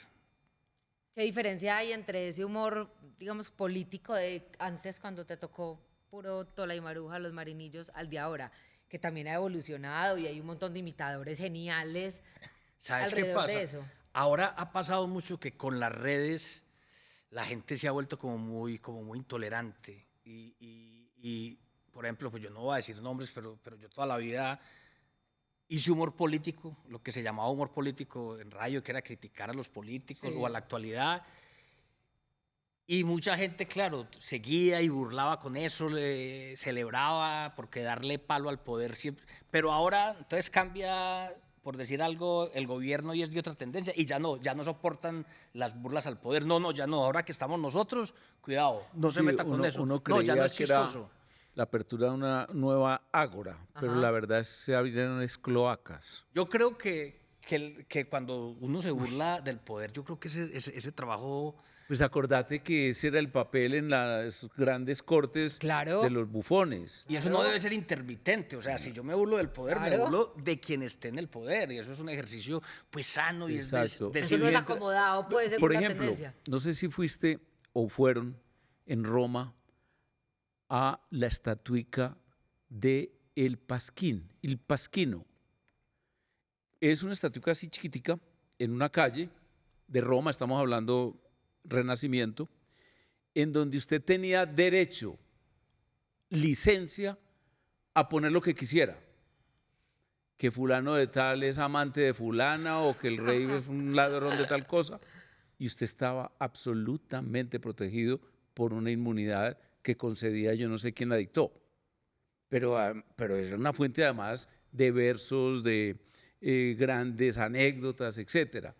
¿Qué diferencia hay entre ese humor, digamos, político de antes cuando te tocó puro Tola y Maruja, Los Marinillos, al de ahora? Que también ha evolucionado y hay un montón de imitadores geniales. ¿Sabes qué alrededor pasa? de eso. Ahora ha pasado mucho que con las redes la gente se ha vuelto como muy intolerante. Y, por ejemplo, pues yo no voy a decir nombres, pero yo toda la vida hice humor político, lo que se llamaba humor político en radio, que era criticar a los políticos o a la actualidad. Y mucha gente, claro, seguía y burlaba con eso, celebraba porque darle palo al poder siempre. Pero ahora, entonces cambia, por decir algo, el gobierno y es de otra tendencia. Y ya no soportan las burlas al poder. No, ya no. Ahora que estamos nosotros, cuidado, no se meta con eso. Uno No, ya no creía es que era chistoso. la apertura de una nueva ágora, pero Ajá. la verdad es que se abrieron es cloacas. Yo creo que cuando uno se burla del poder, yo creo que ese trabajo... Pues acordate que ese era el papel en las grandes cortes Claro. de los bufones. Y eso no debe ser intermitente, o sea, si yo me burlo del poder, me Claro. burlo de quien esté en el poder, y eso es un ejercicio pues sano y Exacto. es Eso no es civil. acomodado, puede ser Por una ejemplo, tendencia. no sé si fuiste o fueron en Roma a la estatuica de El Pasquín, el Pasquino. Es una estatuica así chiquitica en una calle de Roma, estamos hablando Renacimiento, en donde usted tenía derecho, licencia a poner lo que quisiera. Que fulano de tal es amante de fulana o que el rey es un ladrón de tal cosa. Y usted estaba absolutamente protegido por una inmunidad que concedía yo no sé quién la dictó. Pero es una fuente además de versos, de grandes anécdotas, etcétera.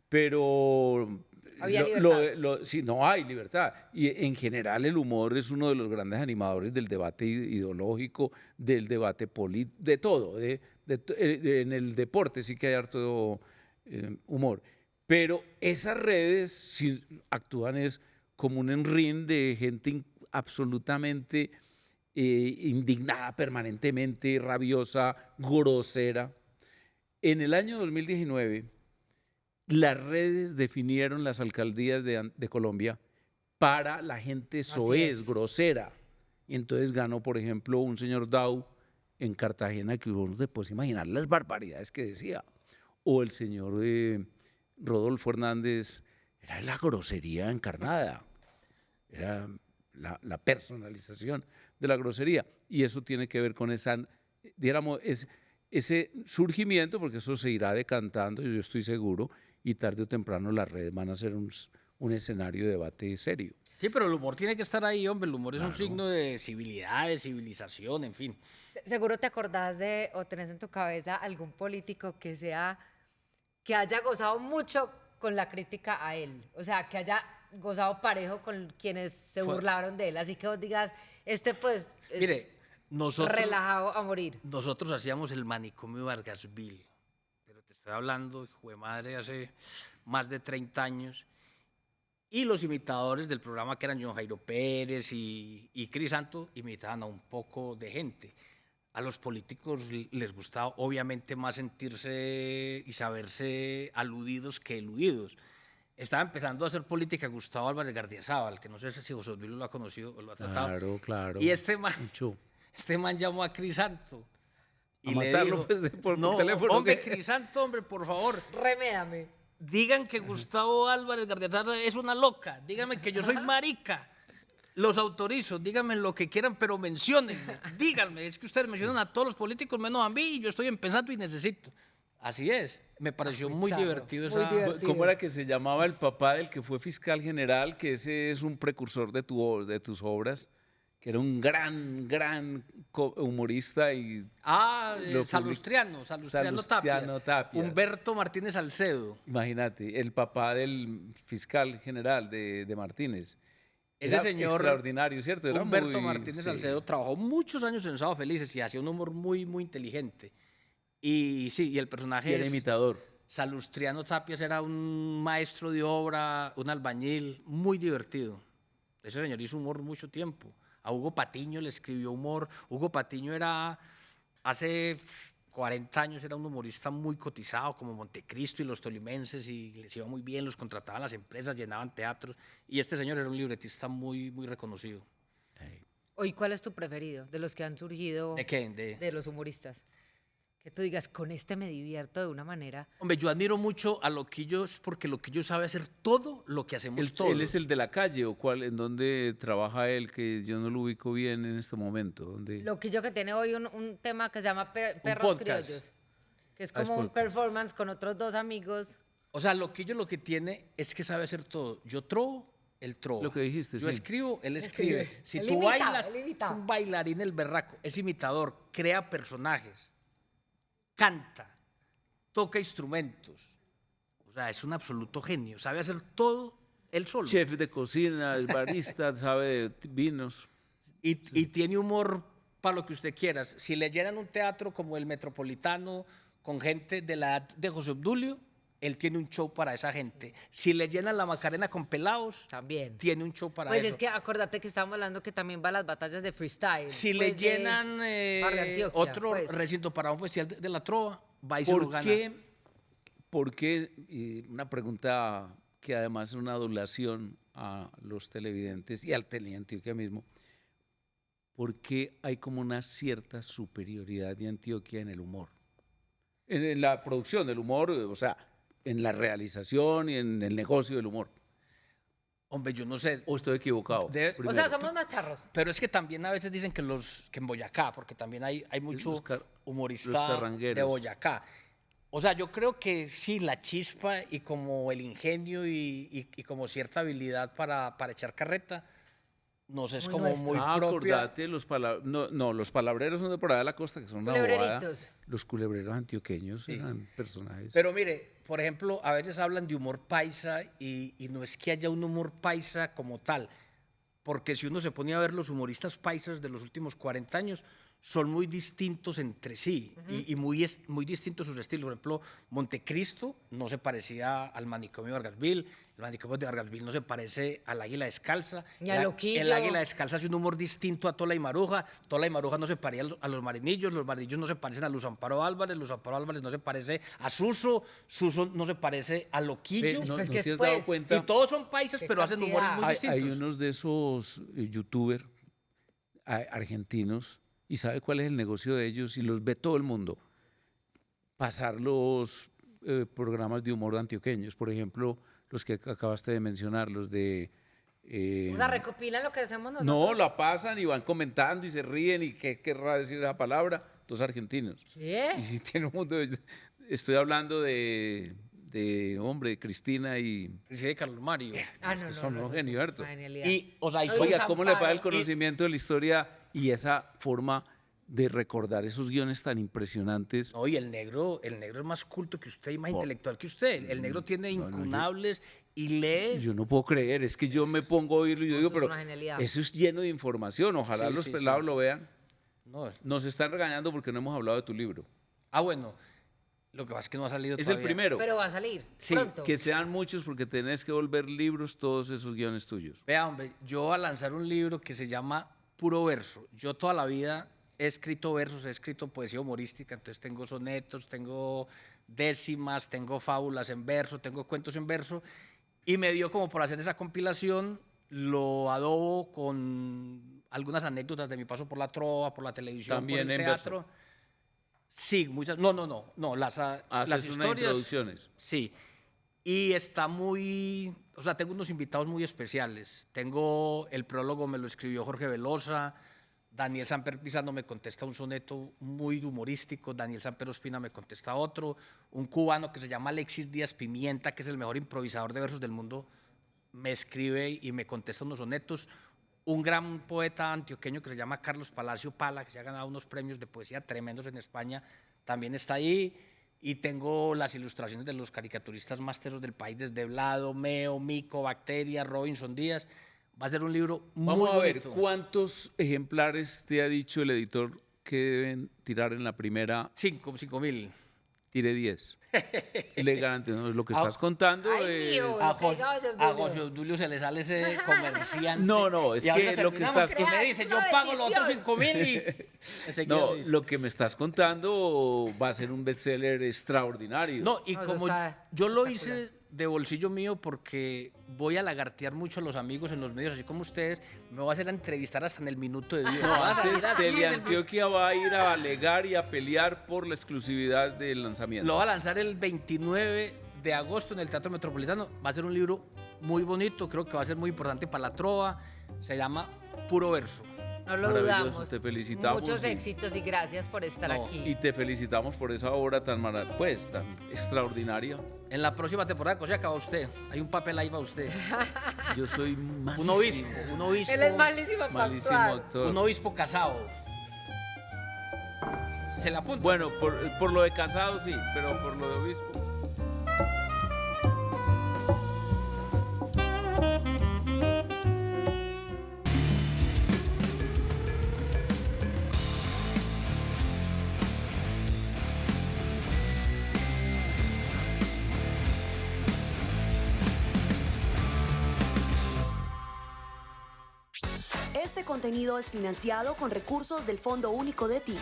Pero Había libertad. sí, no hay libertad. Y en general el humor es uno de los grandes animadores del debate ideológico, del debate político, de todo. En el deporte sí que hay harto humor. Pero esas redes sí, actúan es como un enrín de gente absolutamente indignada permanentemente, rabiosa, grosera. En el año 2019, las redes definieron las alcaldías de Colombia para la gente soez, es. grosera. Y entonces ganó, por ejemplo, un señor Dow en Cartagena, que uno te puedes imaginar las barbaridades que decía. O el señor Rodolfo Hernández, era la grosería encarnada. Era la personalización de la grosería. Y eso tiene que ver con esa, digamos, ese surgimiento, porque eso se irá decantando, yo estoy seguro, y tarde o temprano las redes van a ser un escenario de debate serio. Sí, pero el humor tiene que estar ahí, hombre. El humor es un signo de civilidad, de civilización, en fin. Seguro te acordás de o tenés en tu cabeza algún político que haya gozado mucho con la crítica a él, o sea, que haya gozado parejo con quienes se burlaron de él, así que vos digas, pues es Mire, relajado a morir. nosotros hacíamos el manicomio Vargasville, pero te estoy hablando, hijo de madre, hace más de 30 años, y los imitadores del programa, que eran John Jairo Pérez y Cris Santo, imitaban a un poco de gente. A los políticos les gustaba obviamente más sentirse y saberse aludidos que eludidos. Estaba empezando a hacer política Gustavo Álvarez Gardiazabal, que no sé si José Luis lo ha conocido o lo ha tratado. Claro. Y este man llamó a Cris Santo. Y le dijo, pues, por teléfono. Hombre, Cris Santo, hombre, por favor. Remédame. Digan que Gustavo Álvarez Gardiazabal es una loca. Díganme que yo soy marica. Los autorizo, díganme lo que quieran, pero menciónenme. Díganme, es que ustedes mencionan a todos los políticos menos a mí y yo estoy empezando y necesito. Así es. Me pareció muy divertido muy esa... divertido. ¿Cómo era que se llamaba el papá del que fue fiscal general? Que ese es un precursor de tus obras, que era un gran humorista y... Salustiano Tapia. Humberto Martínez Salcedo. Imagínate, el papá del fiscal general de Martínez. Ese Era señor extraordinario, ¿cierto? Era Humberto muy- Martínez sí. Salcedo trabajó muchos años en Sábado Felices y hacía un humor muy, muy inteligente. Y sí, y el personaje Y era es imitador. Salustiano Tapias, era un maestro de obra, un albañil, muy divertido. Ese señor hizo humor mucho tiempo. A Hugo Patiño le escribió humor. Hugo Patiño hace 40 años era un humorista muy cotizado, como Montecristo y los tolimenses, y les iba muy bien, los contrataban las empresas, llenaban teatros. Y este señor era un libretista muy, muy reconocido. Hoy, ¿cuál es tu preferido de los que han surgido ¿De qué? de los humoristas? Que tú digas, con este me divierto de una manera. Hombre, yo admiro mucho a Loquillo porque Loquillo sabe hacer todo lo que hacemos todos. ¿Él es el de la calle o cuál? ¿En dónde trabaja él? Que yo no lo ubico bien en este momento. ¿Dónde? Lo que tiene hoy un tema que se llama Perros podcast. Criollos. que es como un performance con otros 2 amigos. O sea, Loquillo lo que tiene es que sabe hacer todo. Yo trovo, él trova. Lo que dijiste, Yo sí. escribo, él escribe. Si Él tú imita, bailas, él es imita. un bailarín el berraco, es imitador, crea personajes, canta, toca instrumentos. O sea, es un absoluto genio, sabe hacer todo él solo. Chef de cocina, es barista, sabe de vinos. Y tiene humor para lo que usted quiera. Si le llenan un teatro como el Metropolitano con gente de la edad de José Obdulio, él tiene un show para esa gente. Si le llenan la Macarena con pelados, También. tiene un show para Pues eso. es que acordate que estábamos hablando que también va a las batallas de freestyle. Si pues, le de llenan Barrio Antioquia, otro pues. recinto para un festival de la trova, va y se lo ¿Por gana. qué? Porque, y una pregunta que además es una adulación a los televidentes y al teleantioquia mismo, ¿por qué hay como una cierta superioridad de Antioquia en el humor? En la producción del humor, o sea, en la realización y en el negocio del humor. Hombre, yo no sé. ¿O estoy equivocado? O sea, Primero. somos más charros. Pero es que también a veces dicen que en Boyacá, porque también hay mucho los humorista carrangueros. de Boyacá. O sea, yo creo que sí, la chispa y como el ingenio y como cierta habilidad para echar carreta, no sé, es Muy como nuestro. muy propia. Acordate, los palabreros son de por allá de la costa, que son una bobada. Culebreritos. Los culebreros antioqueños Sí. eran personajes. Pero mire, por ejemplo, a veces hablan de humor paisa y no es que haya un humor paisa como tal, porque si uno se pone a ver los humoristas paisas de los últimos 40 años, son muy distintos entre sí y muy distintos sus estilos. Por ejemplo, Montecristo no se parecía al manicomio de Vargasville, el manicomio de Vargasville no se parece al Águila Descalza. Ni a Loquillo. El Águila Descalza hace un humor distinto a Tola y Maruja los se parecen a los Marinillos no se parecen a Luz Amparo Álvarez no se parece a Suso no se parece a Loquillo. ¿No, Pues no que te has pues, dado cuenta? Y todos son paisas, Qué pero hacen humores cantidad. muy distintos. Hay unos de esos youtubers argentinos y sabe cuál es el negocio de ellos y los ve todo el mundo. Pasar los programas de humor antioqueños, por ejemplo, los que acabaste de mencionar, los de... O sea, recopilan lo que hacemos nosotros. no, la pasan y van comentando y se ríen y qué querrá decir esa palabra, dos argentinos. ¿Qué? Y si tiene un mundo estoy hablando de hombre, Cristina y... Sí, de Carlos Mario. Ah, que no, son no, unos eso es genios, ¿cierto? una genialidad. Y, o sea, y Oiga, soy- Oiga, ¿cómo le va el Amparo. conocimiento de la historia y esa forma de recordar esos guiones tan impresionantes? No, y el negro es más culto que usted y más intelectual que usted. El negro tiene incunables y lee. Yo no puedo creer, es que yo me pongo a oírlo y yo No, digo, eso es pero una genialidad. eso es lleno de información, ojalá Sí, los sí, pelados sí. lo vean. No, Nos están regañando porque no hemos hablado de tu libro. bueno, lo que pasa es que no ha salido Es todavía. el primero. Pero va a salir Sí, pronto. Que sean muchos porque tenés que volver libros todos esos guiones tuyos. Vea, hombre, yo voy a lanzar un libro que se llama Puro Verso. Yo toda la vida he escrito versos, he escrito poesía humorística, entonces tengo sonetos, tengo décimas, tengo fábulas en verso, tengo cuentos en verso, y me dio como por hacer esa compilación, lo adobo con algunas anécdotas de mi paso por la trova, por la televisión, También por el en teatro. Sí, muchas, no, las Haces unas historias. introducciones. Sí, y está muy, o sea, tengo unos invitados muy especiales. Tengo el prólogo, me lo escribió Jorge Velosa, Daniel Samper Pizarro me contesta un soneto muy humorístico, Daniel Samper Ospina me contesta otro, un cubano que se llama Alexis Díaz Pimienta, que es el mejor improvisador de versos del mundo, me escribe y me contesta unos sonetos. Un gran poeta antioqueño que se llama Carlos Palacio Pala, que se ha ganado unos premios de poesía tremendos en España, también está ahí. Y tengo las ilustraciones de los caricaturistas más tesos del país, desde Vlado, Meo, Mico, Bacteria, Robinson Díaz. Va a ser un libro muy Vamos a ver, bonito. ¿cuántos ejemplares te ha dicho el editor que deben tirar en la primera? 5.000. Tire 10. Le garantizo, lo que estás Ah, contando ay, es... mío. A Lo que diga José A Obdulio. José Obdulio se le sale ese comerciante. No, es Y ahorita que lo que terminamos estás- y me dice, Es yo una pago los otros bendición. 5.000 y... enseguida No, dice. lo que me estás contando va a ser un bestseller extraordinario. No, y No, eso como está yo lo espectacular. hice de bolsillo mío porque voy a lagartear mucho a los amigos en los medios, así como ustedes, me voy a hacer a entrevistar hasta en el minuto de Dios. No, Voy a salir antes así en el Teleantioquia va a ir a alegar y a pelear por la exclusividad del lanzamiento. Lo va a lanzar el 29 de agosto en el Teatro Metropolitano. Va a ser un libro muy bonito, creo que va a ser muy importante para la trova. Se llama Puro Verso. No lo Maravilloso, dudamos. te felicitamos Muchos y- éxitos y gracias por estar No, aquí. Y te felicitamos por esa obra tan pues, tan extraordinaria. En la próxima temporada, cosa acaba usted. Hay un papel ahí para usted. Yo soy malísimo. Un obispo. Él es malísimo para Malísimo actuar. actor. Un obispo casado. Se la apunta. Bueno, por lo de casado sí, pero por lo de obispo. Este contenido es financiado con recursos del Fondo Único de TIC.